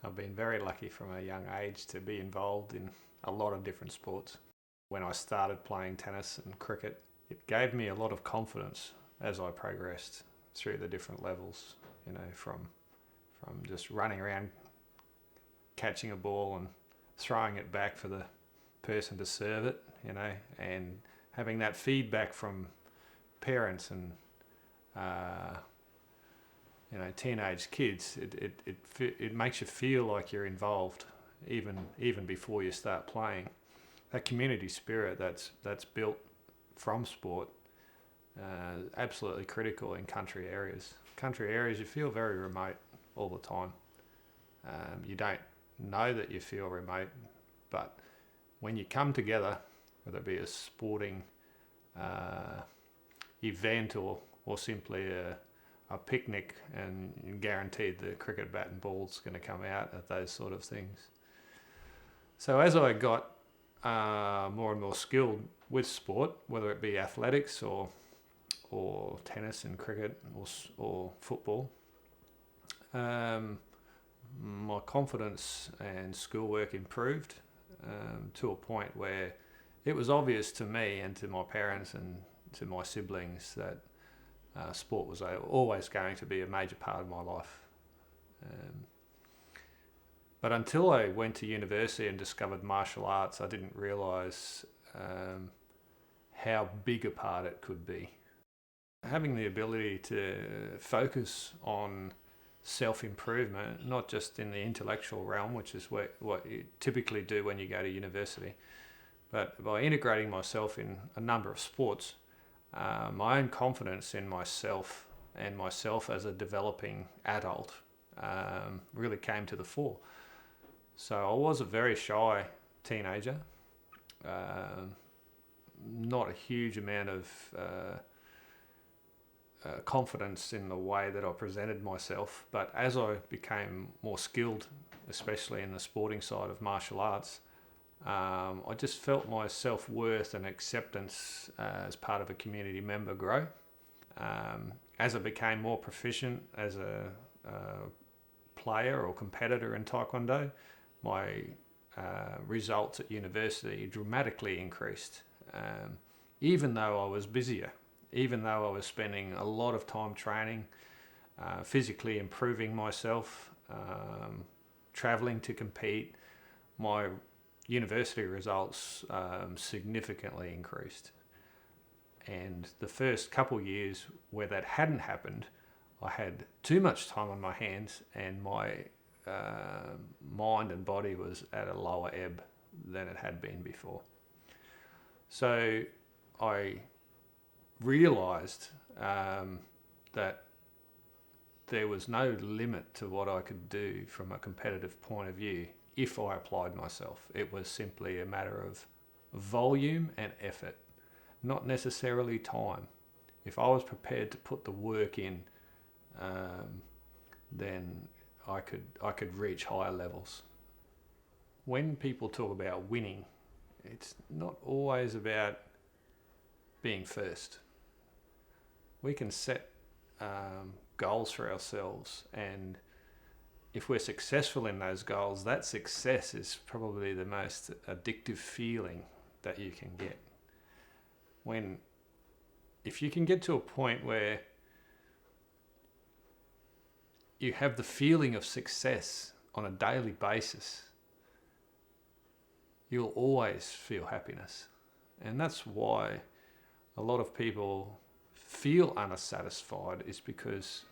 I've been very lucky from a young age to be involved in a lot of different sports. When I started playing tennis and cricket, it gave me a lot of confidence as I progressed through the different levels, from just running around catching a ball and throwing it back for the person to serve it, and having that feedback from parents and teenage kids. It makes you feel like you're involved even before you start playing. That community spirit that's built from sport, absolutely critical in country areas. Country areas, you feel very remote all the time. You don't know that you feel remote, but when you come together, whether it be a sporting event or simply a picnic, and you're guaranteed the cricket bat and ball's going to come out at those sort of things. So as I got more and more skilled with sport, whether it be athletics or tennis and cricket or football, my confidence and schoolwork improved to a point where it was obvious to me and to my parents and to my siblings that sport was always going to be a major part of my life. But until I went to university and discovered martial arts, I didn't realise how big a part it could be. Having the ability to focus on self-improvement, not just in the intellectual realm, which is what you typically do when you go to university, but by integrating myself in a number of sports, my own confidence in myself and myself as a developing adult really came to the fore. So I was a very shy teenager, not a huge amount of confidence in the way that I presented myself, but as I became more skilled, especially in the sporting side of martial arts, I just felt my self-worth and acceptance as part of a community member grow. As I became more proficient as a player or competitor in Taekwondo, my results at university dramatically increased. Even though I was busier, even though I was spending a lot of time training, physically improving myself, traveling to compete, my university results significantly increased. And the first couple of years where that hadn't happened, I had too much time on my hands, and my mind and body was at a lower ebb than it had been before. So I realised that there was no limit to what I could do from a competitive point of view if I applied myself. It was simply a matter of volume and effort, not necessarily time. If I was prepared to put the work in, then I could reach higher levels. When people talk about winning, it's not always about being first. We can set goals for ourselves, and if we're successful in those goals, that success is probably the most addictive feeling that you can get. If you can get to a point where you have the feeling of success on a daily basis, you'll always feel happiness. And that's why a lot of people feel unsatisfied, is because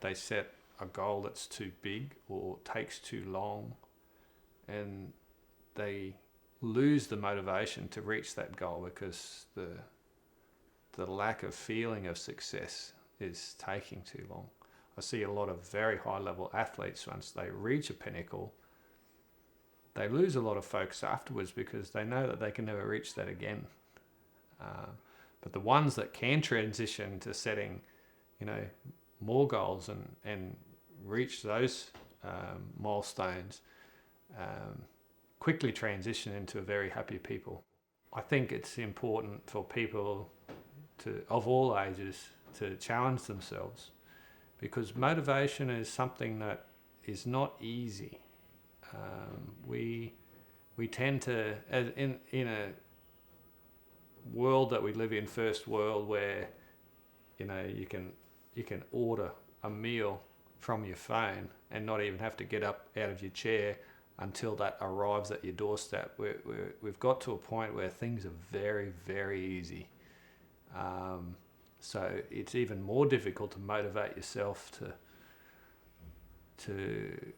they set a goal that's too big or takes too long, and they lose the motivation to reach that goal because the lack of feeling of success is taking too long. I see a lot of very high level athletes, once they reach a pinnacle, they lose a lot of focus afterwards because they know that they can never reach that again. But the ones that can transition to setting, more goals and reach those milestones, quickly transition into a very happy people. I think it's important for people of all ages to challenge themselves, because motivation is something that is not easy. We tend to, in a world that we live in, first world, where you can order a meal from your phone and not even have to get up out of your chair until that arrives at your doorstep. We've got to a point where things are very, very easy. So it's even more difficult to motivate yourself to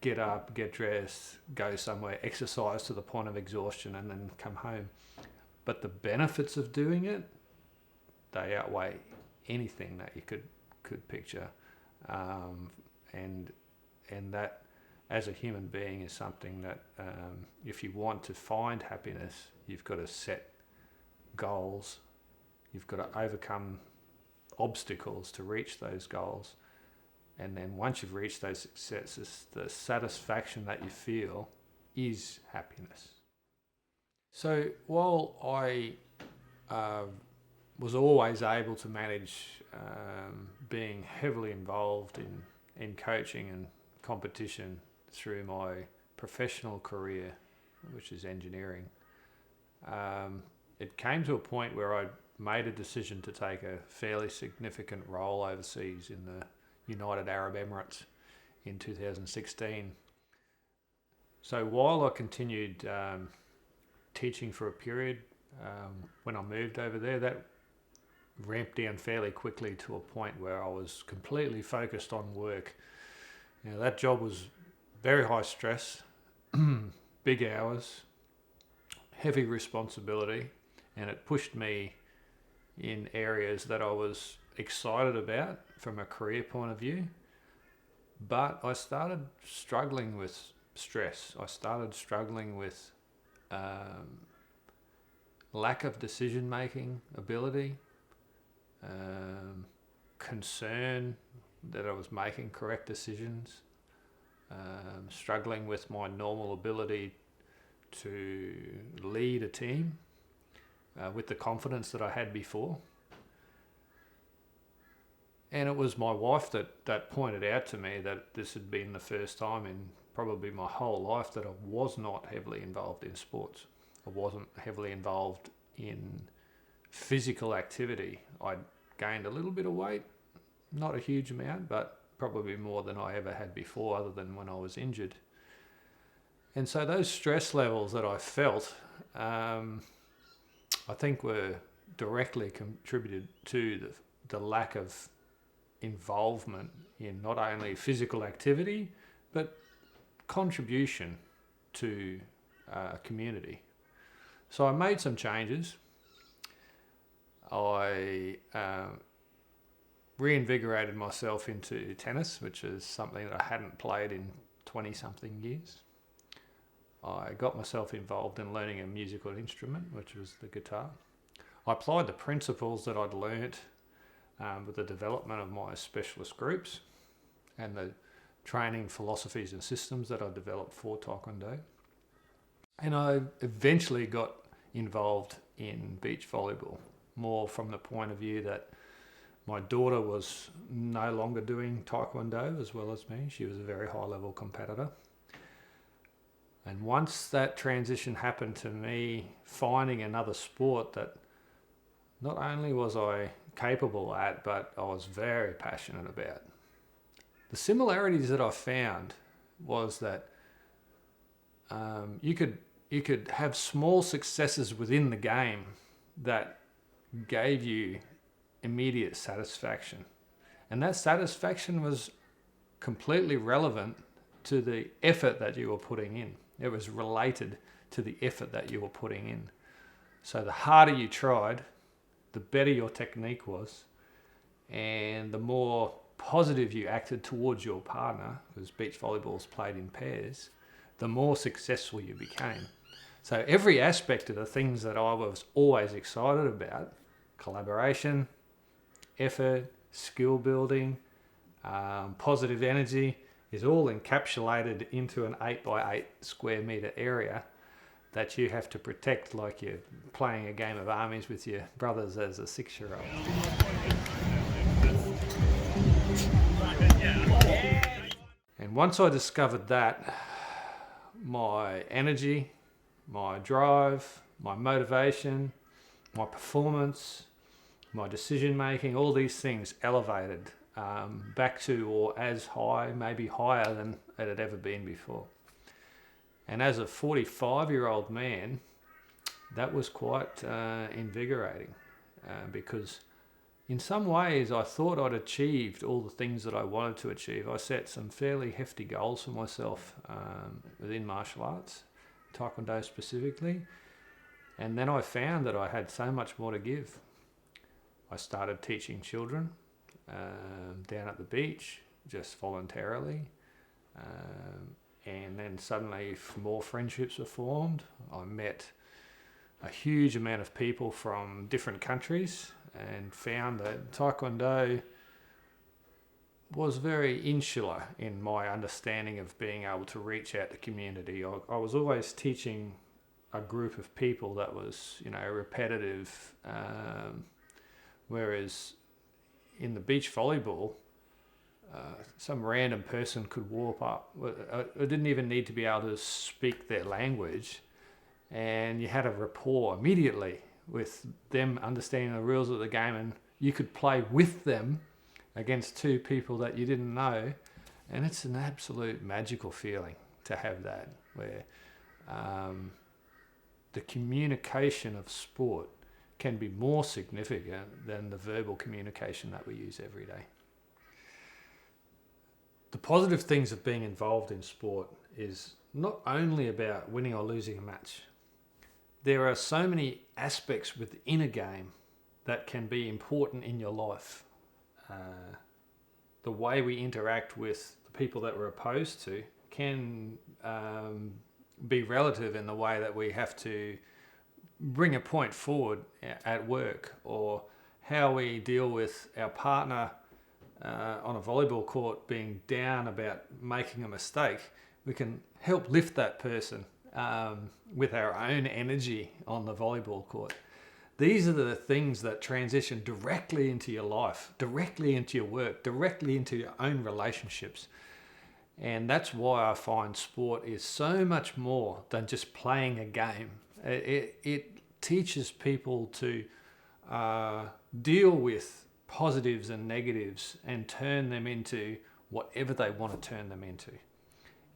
get up, get dressed, go somewhere, exercise to the point of exhaustion, and then come home. But the benefits of doing it, they outweigh anything that you could picture. And that, as a human being, is something that if you want to find happiness, you've got to set goals. You've got to overcome obstacles to reach those goals. And then once you've reached those successes, the satisfaction that you feel is happiness. So while I was always able to manage being heavily involved in coaching and competition through my professional career, which is engineering, it came to a point where I made a decision to take a fairly significant role overseas in the United Arab Emirates in 2016. So while I continued teaching for a period, when I moved over there, that ramped down fairly quickly to a point where I was completely focused on work. That job was very high stress, big hours, heavy responsibility, and it pushed me in areas that I was excited about from a career point of view. But I started struggling with stress. I started struggling with lack of decision-making ability, concern that I was making correct decisions, struggling with my normal ability to lead a team with the confidence that I had before. And it was my wife that pointed out to me that this had been the first time in probably my whole life that I was not heavily involved in sports. I wasn't heavily involved in physical activity. I'd gained a little bit of weight, not a huge amount, but probably more than I ever had before, other than when I was injured. And so those stress levels that I felt, I think were directly contributed to the lack of involvement in not only physical activity, but contribution to a community. So I made some changes. I reinvigorated myself into tennis, which is something that I hadn't played in 20-something years. I got myself involved in learning a musical instrument, which was the guitar. I applied the principles that I'd learnt with the development of my specialist groups and the training philosophies and systems that I developed for Taekwondo. And I eventually got involved in beach volleyball, more from the point of view that my daughter was no longer doing Taekwondo as well as me. She was a very high-level competitor. And once that transition happened to me finding another sport that not only was I capable at, but I was very passionate about. The similarities that I found was that you could have small successes within the game that gave you immediate satisfaction. And that satisfaction was completely relevant to the effort that you were putting in. It was related to the effort that you were putting in. So the harder you tried, the better your technique was, and the more positive you acted towards your partner, because beach volleyball is played in pairs, the more successful you became. So every aspect of the things that I was always excited about, collaboration, effort, skill building, positive energy, is all encapsulated into an 8x8 square metre area that you have to protect like you're playing a game of armies with your brothers as a 6-year-old. And And once I discovered that, my energy, my drive, my motivation, my performance, my decision making, all these things elevated back to or as high, maybe higher than it had ever been before. And as a 45-year-old man, that was quite invigorating because in some ways I thought I'd achieved all the things that I wanted to achieve. I set some fairly hefty goals for myself within martial arts, Taekwondo specifically, and then I found that I had so much more to give. I started teaching children down at the beach, just voluntarily, and then suddenly more friendships were formed. I met a huge amount of people from different countries and found that Taekwondo was very insular in my understanding of being able to reach out to community. I was always teaching a group of people that was, repetitive, whereas in the beach volleyball, some random person could warp up. I didn't even need to be able to speak their language, and you had a rapport immediately with them understanding the rules of the game, and you could play with them against two people that you didn't know, and it's an absolute magical feeling to have that, where the communication of sport can be more significant than the verbal communication that we use every day. The positive things of being involved in sport is not only about winning or losing a match. There are so many aspects within a game that can be important in your life. The way we interact with the people that we're opposed to can be relative in the way that we have to bring a point forward at work, or how we deal with our partner on a volleyball court being down about making a mistake. We can help lift that person with our own energy on the volleyball court. These are the things that transition directly into your life, directly into your work, directly into your own relationships. And that's why I find sport is so much more than just playing a game. It teaches people to deal with positives and negatives and turn them into whatever they want to turn them into.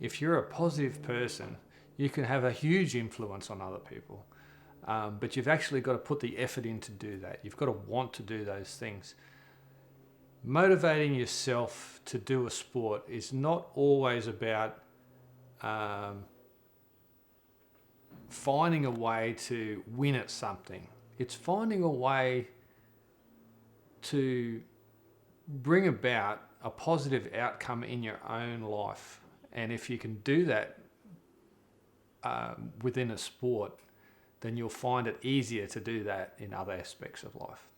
If you're a positive person, you can have a huge influence on other people. But you've actually got to put the effort in to do that. You've got to want to do those things. Motivating yourself to do a sport is not always about finding a way to win at something. It's finding a way to bring about a positive outcome in your own life. And if you can do that within a sport, then you'll find it easier to do that in other aspects of life.